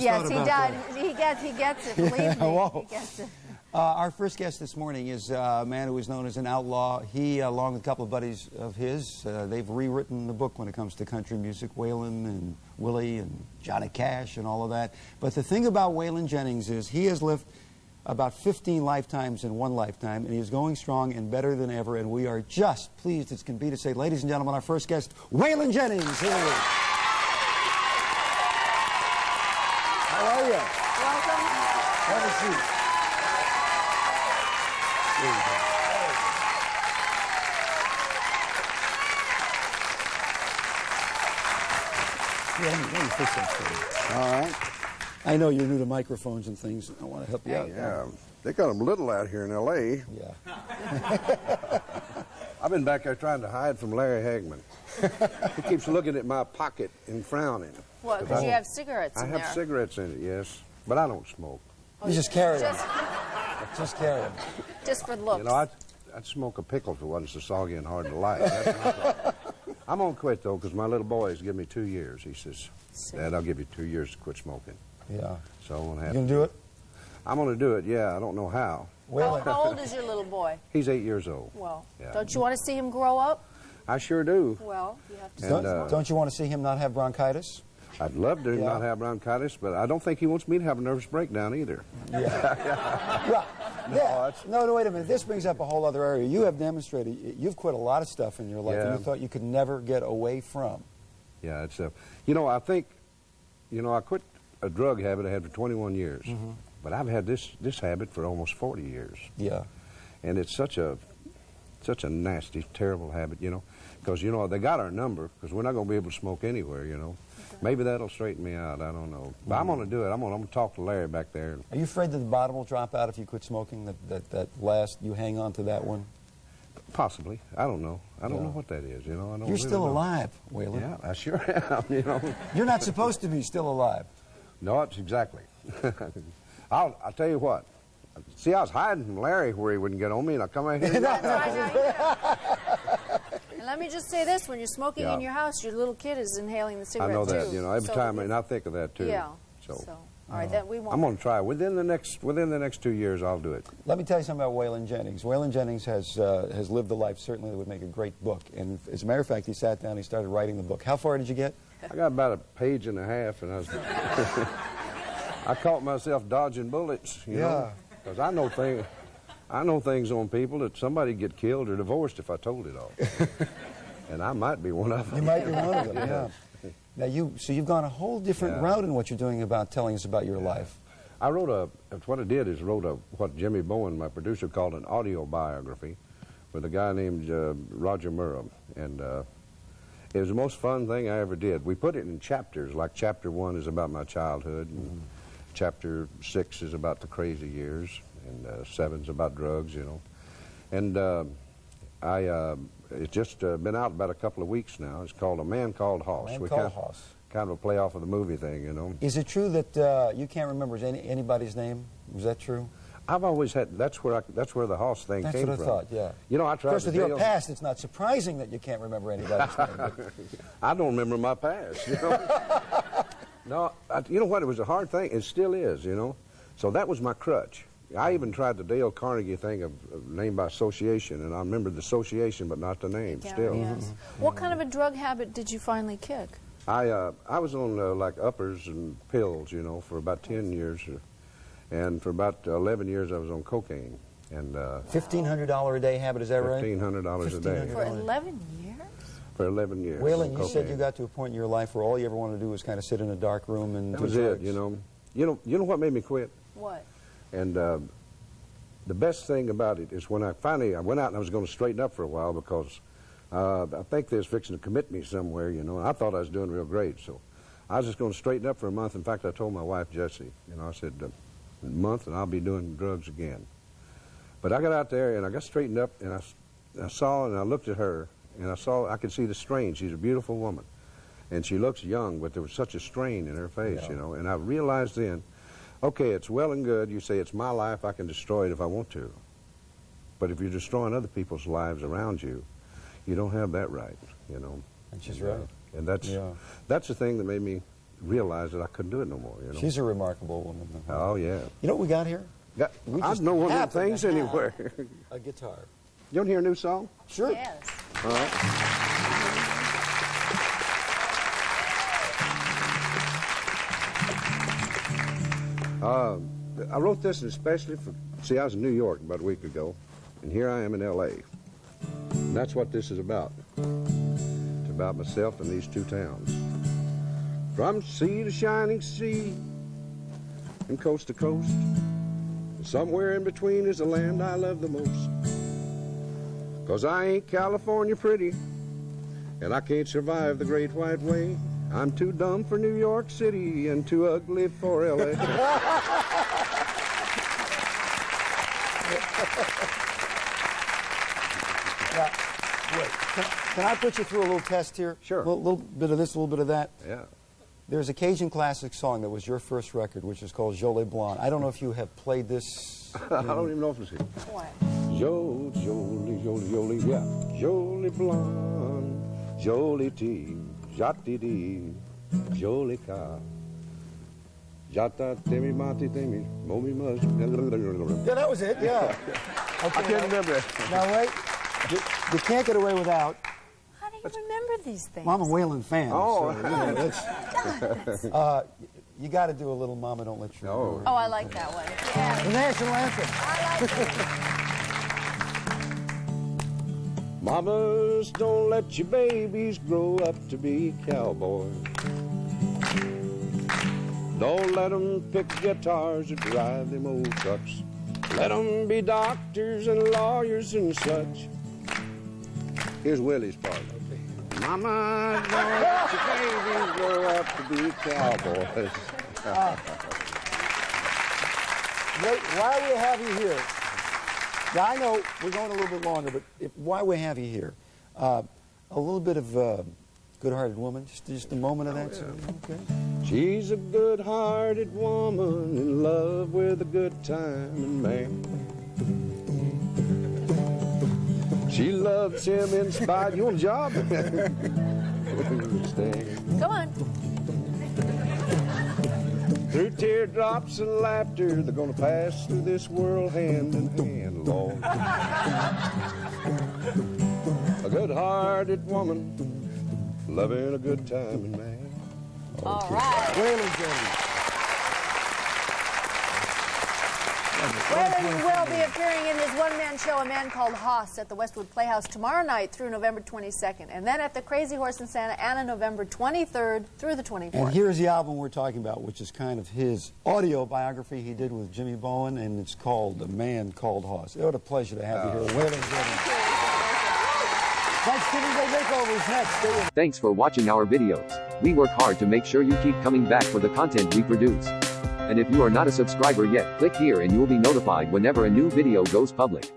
Yes, he does. He gets it. Believe me, Whoa. he gets it. Our first guest this morning is a man who is known as an outlaw. He, along with a couple of buddies of his, they've rewritten the book when it comes to country music, Waylon and Willie and Johnny Cash and all of that. But the thing about Waylon Jennings is he has lived about 15 lifetimes in one lifetime, and he is going strong and better than ever, and we are just pleased as can be to say, ladies and gentlemen, our first guest, Waylon Jennings. Here he is. How are you? Welcome. Have a seat. Let me fix that for you. All right. I know you're new to microphones and things. I want to help you out. Yeah, they got them little out here in L.A. Yeah. I've been back there trying to hide from Larry Hagman. He keeps looking at my pocket and frowning. What, because you have cigarettes in there? I have cigarettes in it, yes, but I don't smoke. You just carry them. Just carry them. Just for looks. You know, I'd smoke a pickle if it wasn't so soggy and hard to light. I'm going to quit, though, because my little boy has given me 2 years. He says, Dad, I'll give you 2 years to quit smoking. Yeah. So I'm going to have You going to do it? I'm going to do it, yeah. I don't know how. How old is your little boy? He's 8 years old. Well, yeah. Don't you want to see him grow up? I sure do. Well, you have to Don't you want to see him not have bronchitis? I'd love to not have bronchitis, but I don't think he wants me to have a nervous breakdown either. Yeah. Well, no, wait a minute. This brings up a whole other area. You have demonstrated, you've quit a lot of stuff in your life and you thought you could never get away from. Yeah, it's you know, I think, you know, I quit a drug habit I had for 21 years, but I've had this habit for almost 40 years. Yeah. And it's such a nasty, terrible habit, you know, because, you know, they got our number, because we're not going to be able to smoke anywhere, you know. Maybe that'll straighten me out. I don't know. But I'm going to do it. I'm going to talk to Larry back there. Are you afraid that the bottom will drop out if you quit smoking? That last, you hang on to that one? Possibly. I don't know. I don't know what that is, you know. I don't You're really still know. alive, Waylon. Yeah, I sure am, you know. You're not supposed to be still alive. No, it's exactly. I'll tell you what. See, I was hiding from Larry where he wouldn't get on me, and I come out here. And let me just say this, when you're smoking in your house, your little kid is inhaling the cigarette, I know that, too. you know, every time, and I think of that, too. Yeah. So all right, then we won't. I'm going to try. Within the next 2 years, I'll do it. Let me tell you something about Waylon Jennings. Waylon Jennings has lived a life, certainly, that would make a great book. And as a matter of fact, he sat down, he started writing the book. How far did you get? I got about a page and a half, and I was... I caught myself dodging bullets, you know, because I know things on people that somebody'd get killed or divorced if I told it all. And I might be one of them. You might be one of them, yeah. Now, you've gone a whole different route in what you're doing about telling us about your life. I wrote what I did is wrote what Jimmy Bowen, my producer, called an audio biography with a guy named Roger Murrah. And it was the most fun thing I ever did. We put it in chapters, like chapter 1 is about my childhood, and chapter 6 is about the crazy years, and 7's about drugs, you know. And it's just been out about a couple of weeks now. It's called A Man Called Hoss. Kind of a play off of the movie thing, you know. Is it true that you can't remember anybody's name? Was that true? I've always had. That's where the Hoss thing came from. That's what I thought. Yeah. You know, I tried. Of course, with your past, it's not surprising that you can't remember anybody's name. But... I don't remember my past. You know. No, you know what? It was a hard thing. It still is. You know. So that was my crutch. I even tried the Dale Carnegie thing of name by association, and I remembered the association, but not the name. Still. Yes. What kind of a drug habit did you finally kick? I was on like uppers and pills, you know, for about 10 years, and for about 11 years I was on cocaine. And $1,500 a day habit, is that right? $1,500 a day. For 11 years? For 11 years. Waylon, you said you got to a point in your life where all you ever wanted to do was kind of sit in a dark room and do drugs. That was it, you know. You know what made me quit? What? And the best thing about it is when I went out and I was going to straighten up for a while because I think they was fixing to commit me somewhere, you know, and I thought I was doing real great. So I was just going to straighten up for a month. In fact, I told my wife, Jessie, you know, I said, a month and I'll be doing drugs again. But I got out there and I got straightened up and I saw and I looked at her and I could see the strain. She's a beautiful woman. And she looks young, but there was such a strain in her face, you know, and I realized then, okay, it's well and good. You say it's my life. I can destroy it if I want to. But if you're destroying other people's lives around you, you don't have that right, you know. Which is right. And that's the thing that made me realized that I couldn't do it no more. You know. She's a remarkable woman. Oh yeah. You know what we got here? We I just know one of happen them things to have anywhere. A guitar. You want to hear a new song? Sure. Yes. All right. I wrote this especially for, see, I was in New York about a week ago, and here I am in L.A. And that's what this is about. It's about myself and these two towns. From sea to shining sea, and coast to coast, somewhere in between is the land I love the most. 'Cause I ain't California pretty, and I can't survive the Great White Way. I'm too dumb for New York City and too ugly for L.A. Now, wait, can I put you through a little test here? Sure. A little bit of this, a little bit of that. Yeah. There's a Cajun classic song that was your first record, which is called Jolie Blonde. I don't know if you have played this. I don't even know if it's here. What? Jolie, Jolie, Jolie, Jolie, yeah. Jolie Blonde, Jolie T, Jati D, Jolie Ka. Jata Temi Mati Temi, Momi Mus. Yeah, that was it, yeah. Okay, I can't remember it. Now, wait. You can't get away without. How do you remember these things? Well, I'm a Waylon fan. Oh. So, you know, that's, you got to do a little Mama Don't Let You Go. Oh, I like that one. Yeah. The national anthem. I like it. Mamas, don't let your babies grow up to be cowboys. Don't let them pick guitars or drive them old trucks. Let them be doctors and lawyers and such. Here's Willie's part. Mama, don't let your babies grow up to be cowboys. Wait, why we have you here? Now, I know we're going a little bit longer, but why we have you here? A little bit of good-hearted woman, just a moment of that. Yeah. Okay. She's a good-hearted woman in love with a good time and man. She loves him in spite. You want a job? Come on. Through teardrops and laughter, they're gonna pass through this world hand in hand, Lord. A good-hearted woman, loving a good time and man. All right. Waylon Jennings. Waylon will be appearing in his one-man show, A Man Called Hoss, at the Westwood Playhouse tomorrow night through November 22nd, and then at the Crazy Horse in Santa Ana, November 23rd through the 24th. And here's the album we're talking about, which is kind of his audio biography he did with Jimmy Bowen, and it's called A Man Called Hoss. What a pleasure to have you here, Waylon Jennings. Thanksgiving Day Makeover is next. Stay with us. Thanks for watching our videos. We work hard to make sure you keep coming back for the content we produce. And if you are not a subscriber yet, click here and you'll be notified whenever a new video goes public.